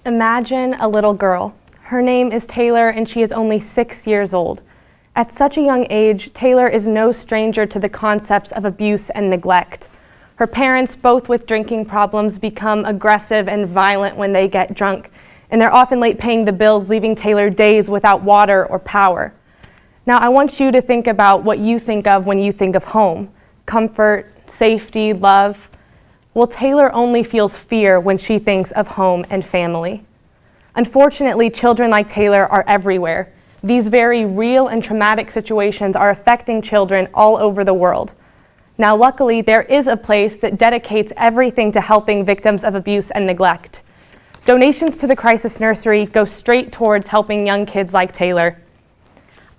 Imagine a little girl. Her name is Taylor and she is only 6 years old. At such a young age, Taylor is no stranger to the concepts of abuse and neglect. Her parents, both with drinking problems, become aggressive and violent when they get drunk, and they're often late paying the bills, leaving Taylor days without water or power. Now, I want you to think about what you think of when you think of home: comfort, safety, love. Well, Taylor only feels fear when she thinks of home and family. Unfortunately, children like Taylor are everywhere. These very real and traumatic situations are affecting children all over the world. Now, luckily, there is a place that dedicates everything to helping victims of abuse and neglect. Donations to the Crisis Nursery go straight towards helping young kids like Taylor.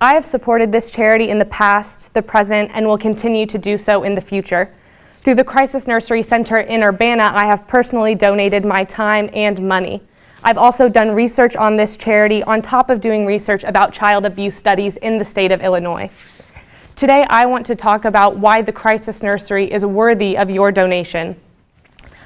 I have supported this charity in the past, the present, and will continue to do so in the future. Through the Crisis Nursery Center in Urbana, I have personally donated my time and money. I've also done research on this charity on top of doing research about child abuse studies in the state of Illinois. Today, I want to talk about why the Crisis Nursery is worthy of your donation.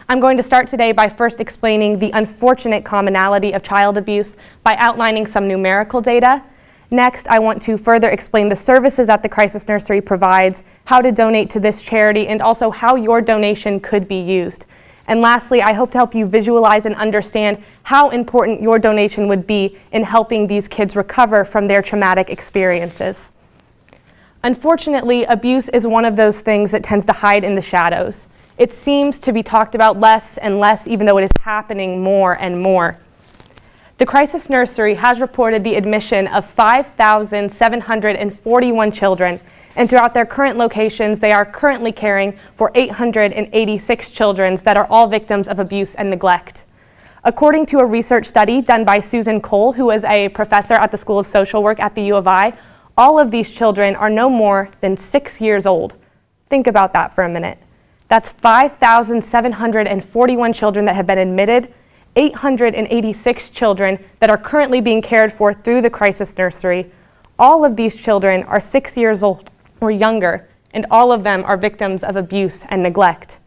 I'm going to start today by first explaining the unfortunate commonality of child abuse by outlining some numerical data. Next, I want to further explain the services that the Crisis Nursery provides, how to donate to this charity, and also how your donation could be used. And lastly, I hope to help you visualize and understand how important your donation would be in helping these kids recover from their traumatic experiences. Unfortunately, abuse is one of those things that tends to hide in the shadows. It seems to be talked about less and less, even though it is happening more and more. The Crisis Nursery has reported the admission of 5,741 children, and throughout their current locations, they are currently caring for 886 children that are all victims of abuse and neglect. According to a research study done by Susan Cole, who is a professor at the School of Social Work at the U of I, all of these children are no more than 6 years old. Think about that for a minute. That's 5,741 children that have been admitted, 886 children that are currently being cared for through the Crisis Nursery. All of these children are 6 years old or younger, and all of them are victims of abuse and neglect.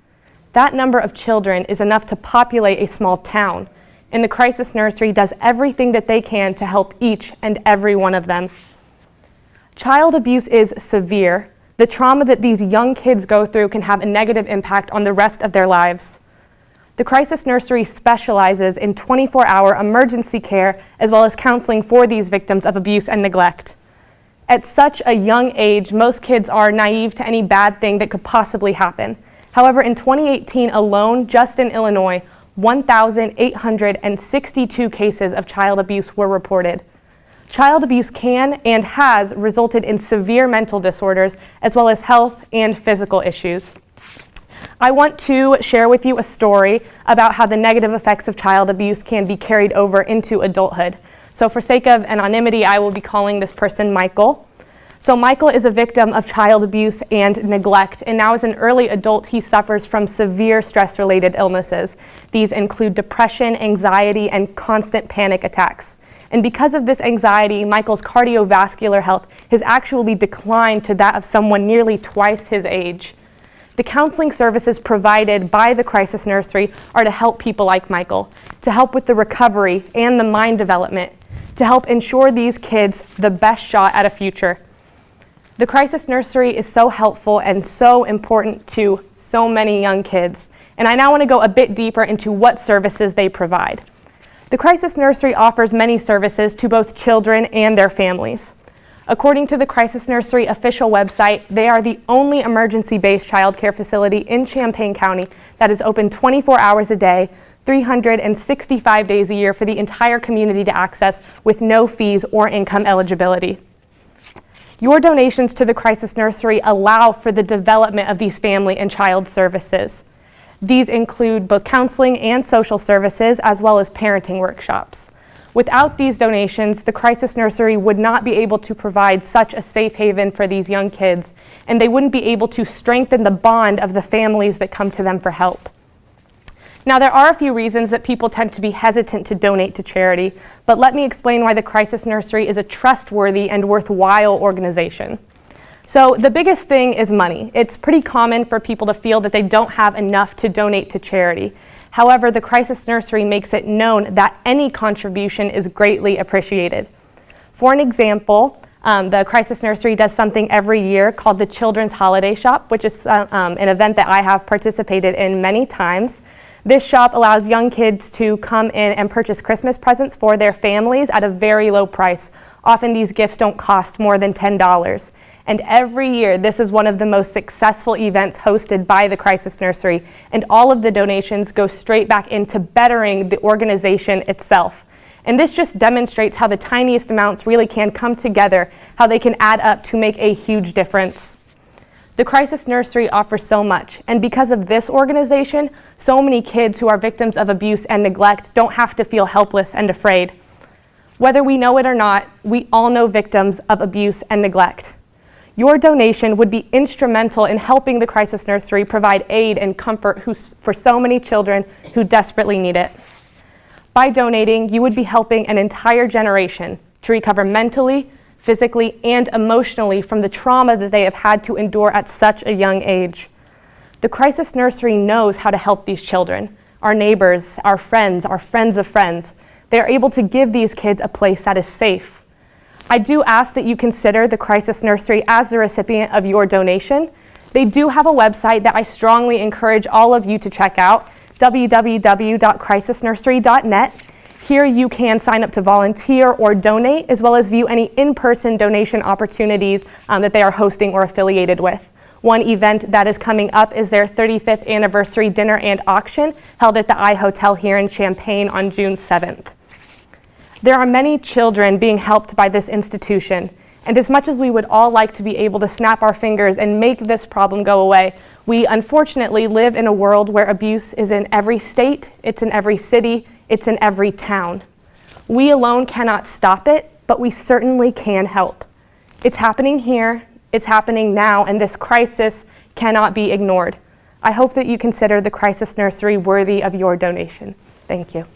That number of children is enough to populate a small town, and the Crisis Nursery does everything that they can to help each and every one of them. Child abuse is severe. The trauma that these young kids go through can have a negative impact on the rest of their lives. The Crisis Nursery specializes in 24-hour emergency care as well as counseling for these victims of abuse and neglect. At such a young age, most kids are naive to any bad thing that could possibly happen. However, in 2018 alone, just in Illinois, 1,862 cases of child abuse were reported. Child abuse can and has resulted in severe mental disorders as well as health and physical issues. I want to share with you a story about how the negative effects of child abuse can be carried over into adulthood. So for sake of anonymity, I will be calling this person Michael. So Michael is a victim of child abuse and neglect, and now as an early adult, he suffers from severe stress-related illnesses. These include depression, anxiety, and constant panic attacks. And because of this anxiety, Michael's cardiovascular health has actually declined to that of someone nearly twice his age. The counseling services provided by the Crisis Nursery are to help people like Michael, to help with the recovery and the mind development, to help ensure these kids the best shot at a future. The Crisis Nursery is so helpful and so important to so many young kids, and I now want to go a bit deeper into what services they provide. The Crisis Nursery offers many services to both children and their families. According to the Crisis Nursery official website, they are the only emergency-based child care facility in Champaign County that is open 24 hours a day, 365 days a year for the entire community to access with no fees or income eligibility. Your donations to the Crisis Nursery allow for the development of these family and child services. These include both counseling and social services, as well as parenting workshops. Without these donations, the Crisis Nursery would not be able to provide such a safe haven for these young kids, and they wouldn't be able to strengthen the bond of the families that come to them for help. Now, there are a few reasons that people tend to be hesitant to donate to charity, but let me explain why the Crisis Nursery is a trustworthy and worthwhile organization. So the biggest thing is money. It's pretty common for people to feel that they don't have enough to donate to charity. However, the Crisis Nursery makes it known that any contribution is greatly appreciated. For an example, the Crisis Nursery does something every year called the Children's Holiday Shop, which is an event that I have participated in many times. This shop allows young kids to come in and purchase Christmas presents for their families at a very low price. Often these gifts don't cost more than $10. And every year, this is one of the most successful events hosted by the Crisis Nursery, and all of the donations go straight back into bettering the organization itself. And this just demonstrates how the tiniest amounts really can come together, how they can add up to make a huge difference. The Crisis Nursery offers so much, and because of this organization, so many kids who are victims of abuse and neglect don't have to feel helpless and afraid. Whether we know it or not, we all know victims of abuse and neglect. Your donation would be instrumental in helping the Crisis Nursery provide aid and comfort for so many children who desperately need it. By donating, you would be helping an entire generation to recover mentally, physically, and emotionally from the trauma that they have had to endure at such a young age. The Crisis Nursery knows how to help these children, our neighbors, our friends of friends. They are able to give these kids a place that is safe. I do ask that you consider the Crisis Nursery as the recipient of your donation. They do have a website that I strongly encourage all of you to check out, www.crisisnursery.net. Here you can sign up to volunteer or donate, as well as view any in-person donation opportunities that they are hosting or affiliated with. One event that is coming up is their 35th anniversary dinner and auction held at the I Hotel here in Champaign on June 7th. There are many children being helped by this institution, and as much as we would all like to be able to snap our fingers and make this problem go away, we unfortunately live in a world where abuse is in every state, it's in every city, it's in every town. We alone cannot stop it, but we certainly can help. It's happening here, it's happening now, and this crisis cannot be ignored. I hope that you consider the Crisis Nursery worthy of your donation. Thank you.